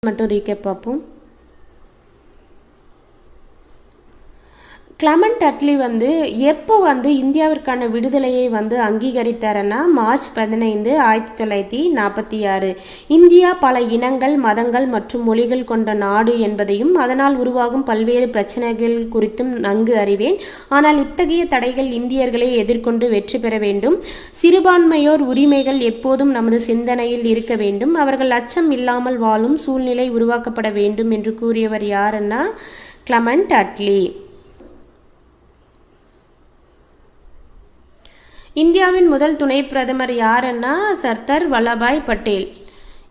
மட்டும் ரீகேப் பார்ப்போம். கிளமெண்ட் அட்லி எப்போ இந்தியாவிற்கான விடுதலையை அங்கீகரித்தாருன்னா மார்ச் 15, 1946. இந்தியா பல இனங்கள், மதங்கள் மற்றும் மொழிகள் கொண்ட நாடு என்பதையும் அதனால் உருவாகும் பல்வேறு பிரச்சனைகள் குறித்தும் நன்கு அறிவேன். ஆனால் இத்தகைய தடைகள் இந்தியர்களை எதிர்கொண்டு வெற்றி பெற வேண்டும். சிறுபான்மையோர் உரிமைகள் எப்போதும் நமது சிந்தனையில் இருக்க வேண்டும். அவர்கள் அச்சம் இல்லாமல் வாழும் சூழ்நிலை உருவாக்கப்பட வேண்டும் என்று கூறியவர் யாருன்னா கிளமெண்ட் அட்லி. இந்தியாவின் முதல் துணை பிரதமர் யாருன்னா சர்தார் வல்லபாய் பட்டேல்.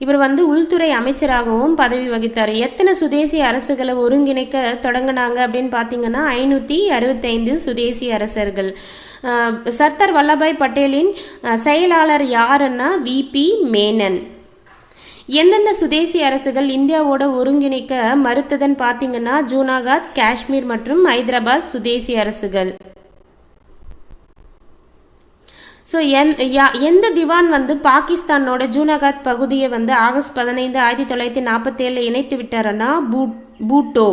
இவர் உள்துறை அமைச்சராகவும் பதவி வகித்தார். எத்தனை சுதேசி அரசுகளை ஒருங்கிணைக்க தொடங்கினாங்க அப்படின்னு பார்த்தீங்கன்னா 565 சுதேசி அரசர்கள். சர்தார் வல்லபாய் பட்டேலின் செயலாளர் யாருன்னா விபி மேனன். எந்தெந்த சுதேசி அரசுகள் இந்தியாவோட ஒருங்கிணைக்க மறுத்ததுன்னு பார்த்தீங்கன்னா ஜூனாகத், காஷ்மீர் மற்றும் ஹைதராபாத் சுதேசி அரசுகள். ஸோ எந்த திவான் பாகிஸ்தானோட ஜூனாகத் பகுதியை ஆகஸ்ட் 15, 1947 இணைத்து விட்டாருன்னா பூட்டோ.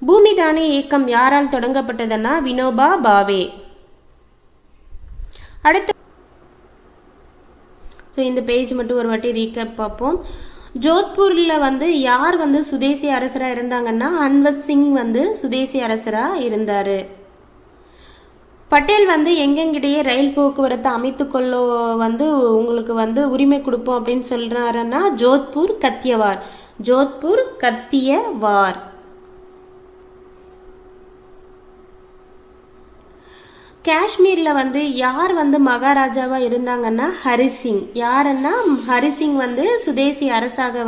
பூமி தானே இயக்கம் யாரால் தொடங்கப்பட்டதுன்னா வினோபா பாவே. அடுத்து இந்த பேஜ் மட்டும் ஒரு வாட்டி ரீகேப் பார்ப்போம். ஜோத்பூரில் யார் சுதேசி அரசராக இருந்தாங்கன்னா அன்வர் சிங் சுதேசி அரசராக இருந்தார். பட்டேல் எங்கெங்கிடையே ரயில் போக்குவரத்தை அமைத்துக்கொள்ள உங்களுக்கு உரிமை கொடுப்போம் அப்படின்னு சொல்கிறாருன்னா ஜோத்பூர், கத்தியவார். ஜோத்பூர், கத்தியவார். காஷ்மீரில் யார் மகாராஜாவாக இருந்தாங்கன்னா ஹரிசிங். யாருன்னா ஹரிசிங் சுதேசி அரசாக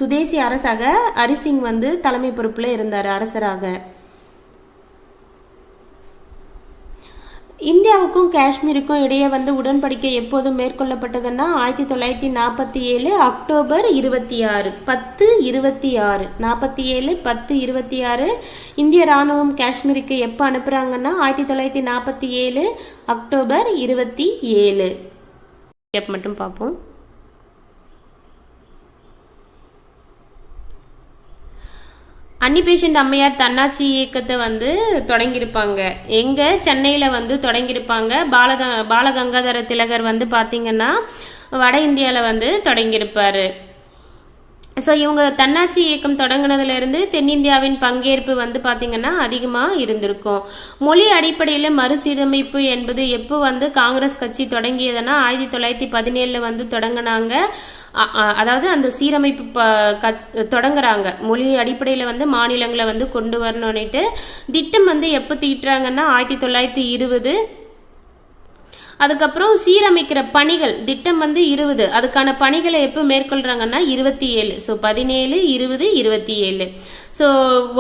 சுதேசி அரசாக ஹரிசிங் தலைமை பொறுப்பில் இருந்தார் அரசராக. இந்தியாவுக்கும் காஷ்மீருக்கும் இடையே உடன்படிக்கை எப்போதும் மேற்கொள்ளப்பட்டதுன்னா 1947 அக்டோபர் 26, 10/26. 47, 10/26. இந்திய இராணுவம் காஷ்மீருக்கு எப்போ அனுப்புகிறாங்கன்னா 1947 அக்டோபர் 27. மட்டும் பார்ப்போம். அன்னி அம்மையார் தன்னாட்சி இயக்கத்தை தொடங்கியிருப்பாங்க. எங்கே சென்னையில் தொடங்கியிருப்பாங்க. பாலகங்காதர திலகர் பார்த்தீங்கன்னா வட இந்தியாவில் தொடங்கியிருப்பார். ஸோ இவங்க தன்னாட்சி இயக்கம் தொடங்கினதுலேருந்து தென்னிந்தியாவின் பங்கேற்பு பார்த்திங்கன்னா அதிகமாக இருந்திருக்கும். மொழி அடிப்படையில் மறுசீரமைப்பு என்பது எப்போ காங்கிரஸ் கட்சி தொடங்கியதுன்னா 1917 தொடங்கினாங்க. அதாவது அந்த சீரமைப்பு தொடங்குறாங்க. மொழி அடிப்படையில் மாநிலங்களை கொண்டு வரணும்னுட்டு திட்டம் எப்போ தீட்டுறாங்கன்னா 1920. அதுக்கப்புறம் சீரமைக்கிற பணிகள் திட்டம் 20. அதுக்கான பணிகளை எப்போ மேற்கொள்கிறாங்கன்னா 27. ஸோ 17, 20, 27. ஸோ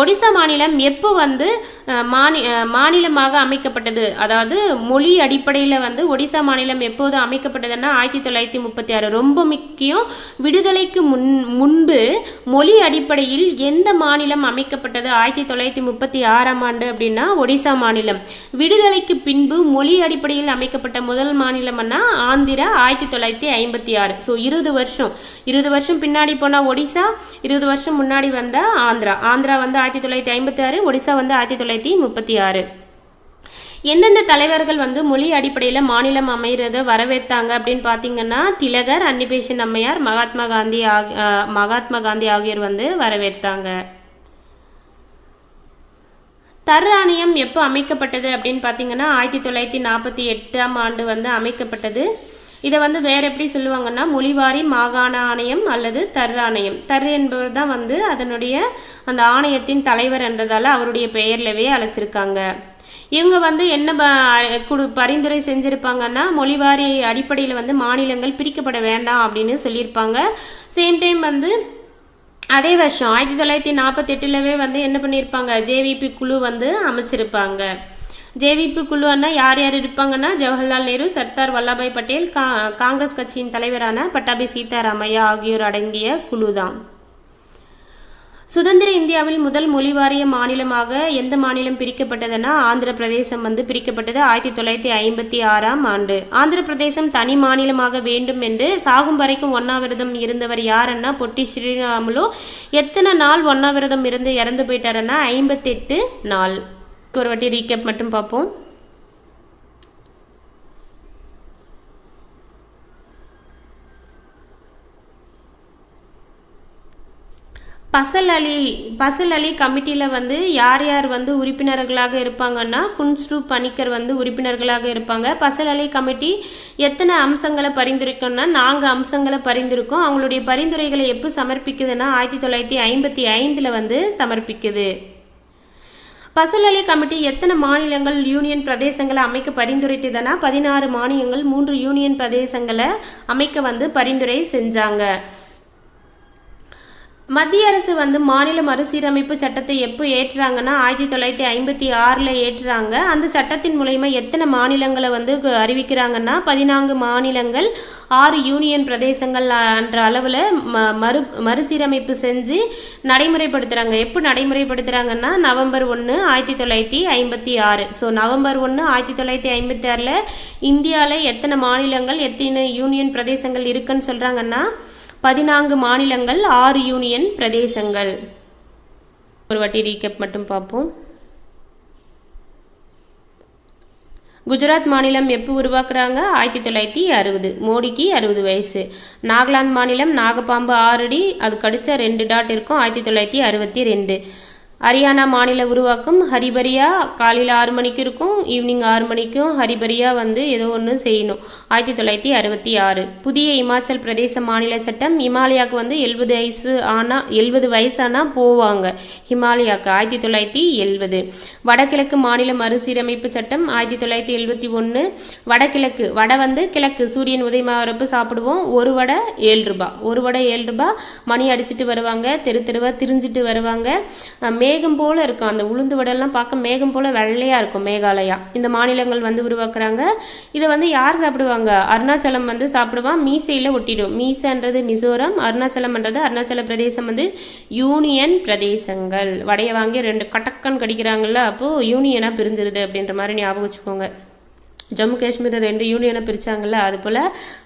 ஒடிசா மாநிலம் எப்போ மாநிலமாக அமைக்கப்பட்டது, அதாவது மொழி அடிப்படையில் ஒடிசா மாநிலம் எப்போது அமைக்கப்பட்டதுன்னா 1936. ரொம்ப முக்கியம். விடுதலைக்கு முன்பு மொழி அடிப்படையில் எந்த மாநிலம் அமைக்கப்பட்டது 1936ஆம் ஆண்டு அப்படின்னா ஒடிசா மாநிலம். விடுதலைக்கு பின்பு மொழி அடிப்படையில் அமைக்கப்பட்ட முதல் மாநிலம்னா ஆந்திரா 1956. ஸோ 20 வருஷம் பின்னாடி போனால் ஒடிசா, 20 வருஷம் முன்னாடி வந்த ஆந்திரா 1956, ஒடிசா 1936. எந்தெந்த தலைவர்கள் மொழி அடிப்படையில் மாநிலம் அமைகிறத வரவேற்றாங்க அப்படின்னு பார்த்தீங்கன்னா திலகர், அன்னி அம்மையார், மகாத்மா காந்தி ஆகியோர் வரவேற்றாங்க. தர் ஆணையம் எப்போ அமைக்கப்பட்டது அப்படின்னு பார்த்தீங்கன்னா 1948ஆம் ஆண்டு அமைக்கப்பட்டது. இதை வேறு எப்படி சொல்லுவாங்கன்னா மொழிவாரி மாகாண ஆணையம் அல்லது தர் ஆணையம். தர் என்பவர் தான் அதனுடைய அந்த ஆணையத்தின் தலைவர் என்றதால் அவருடைய பெயர்லவே அழைச்சிருக்காங்க. இவங்க என்ன பரிந்துரை செஞ்சுருப்பாங்கன்னா மொழிவாரி அடிப்படையில் மாநிலங்கள் பிரிக்கப்பட வேண்டாம் அப்படின்னு சொல்லியிருப்பாங்க. சேம் டைம் அதே வருஷம் 1948 என்ன பண்ணியிருப்பாங்க, ஜேவிபி குழு அமைச்சிருப்பாங்க. ஜேவிபி குழுன்னா யார் யார் இருப்பாங்கன்னா ஜவஹர்லால் நேரு, சர்தார் வல்லபாய் பட்டேல், காங்கிரஸ் கட்சியின் தலைவரான பட்டாபி சீதாராமையா ஆகியோர் அடங்கிய குழு தான். சுதந்திர இந்தியாவில் முதல் மொழிவாரிய மாநிலமாக எந்த மாநிலம் பிரிக்கப்பட்டதுன்னா ஆந்திர பிரதேசம் வந்து பிரிக்கப்பட்டது 1956ஆம் ஆண்டு. ஆந்திர பிரதேசம் தனி மாநிலமாக வேண்டும் என்று சாகும் வரைக்கும் உண்ணாவிரதம் இருந்தவர் யாருன்னா பொட்டி ஸ்ரீராமுலு. எத்தனை நாள் உண்ணாவிரதம் இருந்து இறந்து போயிட்டாருன்னா 58 நாள். ஒரு வாட்டி ரீகேப் மட்டும் பார்ப்போம். பசல் அலி கமிட்டியில் வந்து யார் யார் வந்து உறுப்பினர்களாக இருப்பாங்கன்னா குன்ஸ்ரு பணிக்கர் வந்து உறுப்பினர்களாக இருப்பாங்க. பசல் அலி கமிட்டி எத்தனை அம்சங்களை பரிந்துரைக்கணும்னா 4 அம்சங்களை பரிந்துரைக்கும். அவங்களுடைய பரிந்துரைகளை எப்போ சமர்ப்பிக்குதுன்னா 1955 வந்து சமர்ப்பிக்குது. பசல் அலி கமிட்டி எத்தனை மாநிலங்கள் யூனியன் பிரதேசங்களை அமைக்க பரிந்துரைத்ததுன்னா 16 மாநிலங்கள் 3 யூனியன் பிரதேசங்களை அமைக்க வந்து பரிந்துரை செஞ்சாங்க. மத்திய அரசு வந்து மாநில மறுசீரமைப்பு சட்டத்தை எப்போ ஏற்றுறாங்கன்னா 1956 ஏற்றுறாங்க. அந்த சட்டத்தின் மூலயமா எத்தனை மாநிலங்களை வந்து அறிவிக்கிறாங்கன்னா 14 மாநிலங்கள் 6 யூனியன் பிரதேசங்கள் என்ற அளவில் மறுசீரமைப்பு செஞ்சு நடைமுறைப்படுத்துகிறாங்க. எப்போ நடைமுறைப்படுத்துகிறாங்கன்னா நவம்பர் 1 1956. ஸோ நவம்பர் 1 1956 இந்தியாவில் எத்தனை மாநிலங்கள் எத்தனை யூனியன் பிரதேசங்கள் இருக்குன்னு சொல்கிறாங்கன்னா 14 மாநிலங்கள் 6 யூனியன் பிரதேசங்கள். ஒரு வாட்டி ரீகேப் மட்டும் பார்ப்போம். குஜராத் மாநிலம் எப்போ உருவாக்குறாங்க 1960. மோடிக்கு 60 வயசு. நாகாலாந்து மாநிலம் நாகப்பாம்பு 6 அடி அது கடிச்சா 2 டாட் இருக்கும் 1962. ஹரியானா மாநில உருவாக்கும் ஹரிபரியா காலையில் 6 மணிக்கு இருக்கும் ஈவினிங் 6 மணிக்கும் ஹரிபரியா வந்து ஏதோ ஒன்று செய்யணும் 1966. புதிய இமாச்சல் பிரதேச மாநில சட்டம் இமாலயாவுக்கு வந்து 70 வயசானால் போவாங்க ஹிமாலயாவுக்கு 1970. வடகிழக்கு மாநில மறுசீரமைப்பு சட்டம் 1971. வடகிழக்கு வடை வந்து கிழக்கு சூரியன் உதயமாகிறப்ப சாப்பிடுவோம். ஒரு வடை 7 ரூபாய். ஒரு வடை 7 ரூபாய். மணி அடிச்சுட்டு வருவாங்க தெருவா திரிஞ்சிட்டு வருவாங்க. மேகம் போல இருக்கும் அந்த உளுந்து வடையெல்லாம் பார்க்க மேகம் போல வெள்ளையாக இருக்கும் மேகாலயா. இந்த மாநிலங்கள் வந்து உருவாக்குறாங்க. இதை வந்து யார் சாப்பிடுவாங்க அருணாச்சலம் வந்து சாப்பிடுவான். மீசையில் ஒட்டிடும். மீசைன்றது மிசோரம் அருணாச்சலம்ன்றது அருணாச்சல பிரதேசம் வந்து யூனியன் பிரதேசங்கள். வடையை வாங்கி 2 கட்டக்கன் கடிக்கிறாங்கல்ல அப்போது யூனியனாக பிரிஞ்சிருது அப்படின்ற மாதிரி ஞாபகம் வச்சுக்கோங்க. ஜம்மு காஷ்மீர் 2 யூனியனை பிரித்தாங்கல்ல அது போல்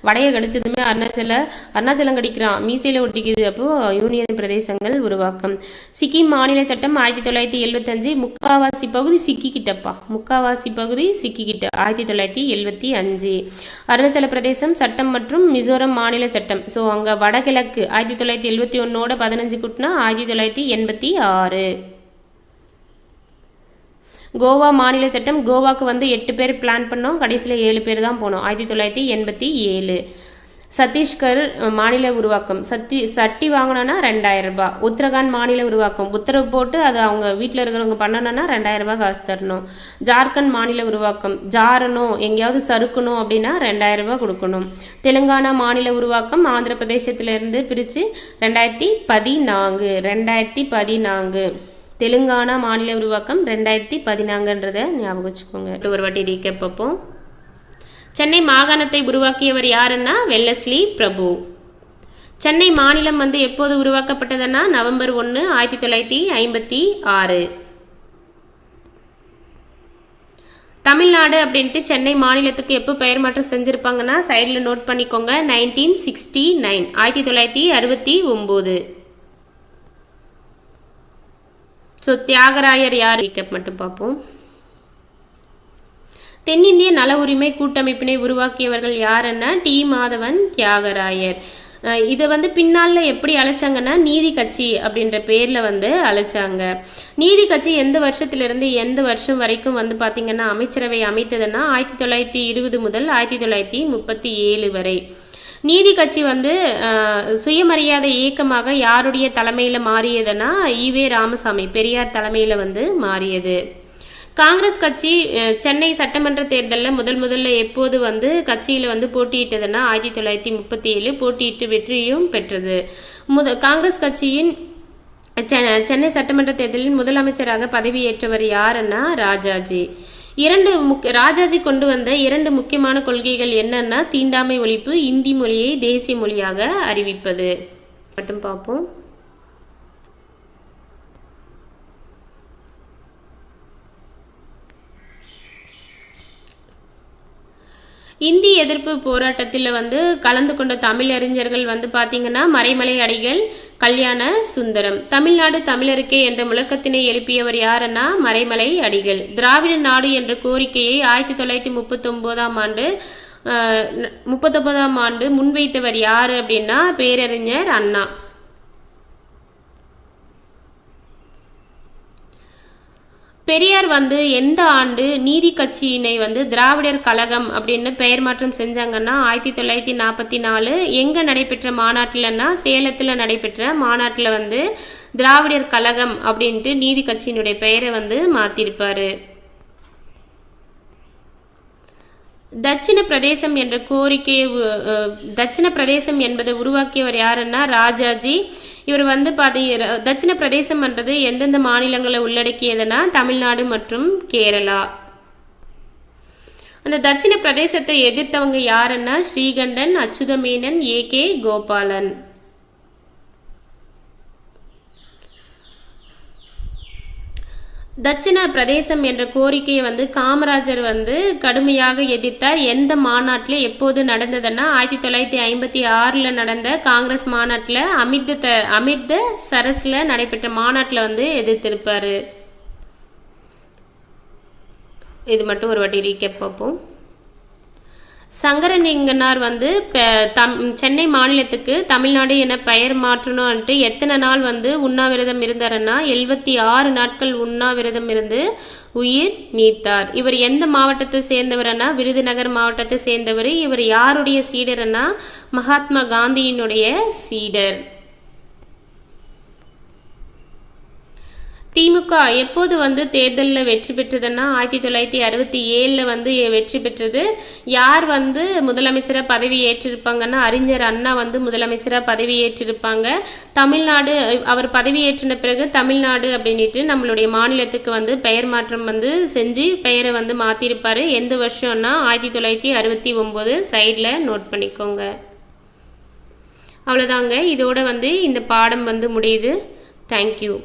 வடையை கடிச்சதுமே அருணாச்சலம் கடிக்கிறான் மீசையில் ஒட்டிக்குது அப்போது யூனியன் பிரதேசங்கள் உருவாக்கம். சிக்கிம் மாநில சட்டம் 1975. முக்காவாசி பகுதி சிக்கிக்கிட்ட 1975. அருணாச்சல பிரதேசம் சட்டம் மற்றும் மிசோரம் மாநில சட்டம். ஸோ அங்கே வடகிழக்கு 1971 15 கூட்டினா 1986. கோவா மாநில சட்டம் கோவாக்கு வந்து 8 பேர் பிளான் பண்ணோம் கடைசியில் 7 பேர் தான் போனோம் 1987. சத்தீஸ்கர் மாநில உருவாக்கம் சட்டி வாங்கினோன்னா 2000 ரூபாய். உத்தரகாண்ட் மாநில உருவாக்கம் உத்தரவு போட்டு அது அவங்க வீட்டில் இருக்கிறவங்க பண்ணணும்னா 2000 ரூபாய் காசு தரணும். ஜார்க்கண்ட் மாநில உருவாக்கம் ஜாரணும் எங்கேயாவது சறுக்கணும் அப்படின்னா 2000 ரூபாய் கொடுக்கணும். தெலுங்கானா மாநில உருவாக்கம் ஆந்திர பிரதேசத்திலேருந்து பிரித்து 2014. தெலுங்கானா மாநில உருவாக்கம் 2014 ஞாபகம் வச்சுக்கோங்க. ஒரு வாட்டி ரீகேப் பார்ப்போம். சென்னை மாகாணத்தை உருவாக்கியவர் யாருன்னா வெல்லஸ்லி பிரபு. சென்னை மாநிலம் வந்து எப்போது உருவாக்கப்பட்டதுன்னா நவம்பர் 1 1956. தமிழ்நாடு அப்படின்ட்டு சென்னை மாநிலத்துக்கு எப்போ பெயர் மாற்றம் செஞ்சுருப்பாங்கன்னா சைடில் நோட் பண்ணிக்கோங்க 1969 1969. ஸோ தியாகராயர் யார் ரீகேப் மட்டும் பார்ப்போம். தென்னிந்திய நல உரிமை கூட்டமைப்பினை உருவாக்கியவர்கள் யாருன்னா டி மாதவன் தியாகராயர். இதை வந்து பின்னால் எப்படி அழைச்சாங்கன்னா நீதி கட்சி அப்படின்ற பேரில் வந்து அழைச்சாங்க. நீதி கட்சி எந்த வருஷத்துலேருந்து எந்த வருஷம் வரைக்கும் வந்து பார்த்திங்கன்னா அமைச்சரவை அமைத்ததுன்னா 1920 முதல் 1937 வரை. நீதி கட்சி வந்து சுயமரியாதை இயக்கமாக யாருடைய தலைமையில் மாறியதுன்னா ஈவே ராமசாமி பெரியார் தலைமையில் வந்து மாறியது. காங்கிரஸ் கட்சி சென்னை சட்டமன்ற தேர்தலில் முதல்ல எப்போது வந்து கட்சியில் வந்து போட்டியிட்டதுன்னா 1937 போட்டியிட்டு வெற்றியும் பெற்றது. காங்கிரஸ் கட்சியின் சென்னை சட்டமன்ற தேர்தலில் முதலமைச்சராக பதவியேற்றவர் யாருன்னா ராஜாஜி. ராஜாஜி கொண்டு வந்த 2 முக்கியமான கொள்கைகள் என்னன்னா தீண்டாமை ஒழிப்பு இந்தி மொழியை தேசிய மொழியாக அறிவிப்பது மட்டும் பார்ப்போம். இந்தி எதிர்ப்பு போராட்டத்தில் வந்து கலந்து கொண்ட தமிழறிஞர்கள் வந்து பார்த்தீங்கன்னா மறைமலை அடிகள், கல்யாண சுந்தரம். தமிழ்நாடு தமிழருக்கே என்ற முழக்கத்தினை எழுப்பியவர் யாருன்னா மறைமலை அடிகள். திராவிட நாடு என்ற கோரிக்கையை 1939ஆம் ஆண்டு முன்வைத்தவர் யாரு அப்படின்னா பேரறிஞர் அண்ணா. பெரியார் வந்து எந்த ஆண்டு நீதி கட்சியினை வந்து திராவிடர் கழகம் அப்படின்னு பெயர் மாற்றம் செஞ்சாங்கன்னா 1944. எங்கே நடைபெற்ற மாநாட்டில்னா சேலத்தில் நடைபெற்ற மாநாட்டில் வந்து திராவிடர் கழகம் அப்படின்ட்டு நீதி கட்சியினுடைய பெயரை வந்து மாற்றிருப்பார். தட்சிண பிரதேசம் என்ற கோரிக்கையை தட்சிண பிரதேசம் என்பதை உருவாக்கியவர் யாருன்னா ராஜாஜி. இவர் வந்து தட்சிண பிரதேசம்ன்றது எந்தெந்த மாநிலங்களை உள்ளடக்கியதுன்னா தமிழ்நாடு மற்றும் கேரளா. அந்த தட்சிண பிரதேசத்தை எதிர்த்தவங்க யாருன்னா ஸ்ரீகண்டன், அச்சுதமேனன், ஏ.கே. கோபாலன். தட்சிண பிரதேசம் என்ற கோரிக்கையை வந்து காமராஜர் வந்து கடுமையாக எதிர்த்தார். எந்த மாநாட்டில் எப்போது நடந்ததுன்னா 1956 நடந்த காங்கிரஸ் மாநாட்டில் அமிர்தசரஸில் நடைபெற்ற மாநாட்டில் வந்து எதிர்த்திருப்பார். இது மட்டும் ஒரு வாட்டி ரீகேப் பார்ப்போம். சங்கரலிங்கனார் வந்து சென்னை மாநிலத்துக்கு தமிழ்நாடு என பெயர் மாற்றணும்ன்ட்டு எத்தனை நாள் வந்து உண்ணாவிரதம் இருந்தாருன்னா 76 நாட்கள் உண்ணாவிரதம் இருந்து உயிர் நீத்தார். இவர் எந்த மாவட்டத்தை சேர்ந்தவர்னா விருதுநகர் மாவட்டத்தை சேர்ந்தவர். இவர் யாருடைய சீடர்னா மகாத்மா காந்தியினுடைய சீடர். திமுக எப்போது வந்து தேர்தலில் வெற்றி பெற்றதுன்னா 1967 வந்து வெற்றி பெற்றது. யார் வந்து முதலமைச்சராக பதவி ஏற்றிருப்பாங்கன்னா அறிஞர் அண்ணா வந்து முதலமைச்சராக பதவி ஏற்றிருப்பாங்க. தமிழ்நாடு அவர் பதவி ஏற்றின பிறகு தமிழ்நாடு அப்படின்ட்டு நம்மளுடைய மாநிலத்துக்கு வந்து பெயர் மாற்றம் வந்து செஞ்சு பெயரை வந்து மாற்றிருப்பார். எந்த வருஷம்னா 1969. சைடில் நோட் பண்ணிக்கோங்க. அவ்வளோதாங்க, இதோட வந்து இந்த பாடம் வந்து முடியுது. தேங்க்யூ.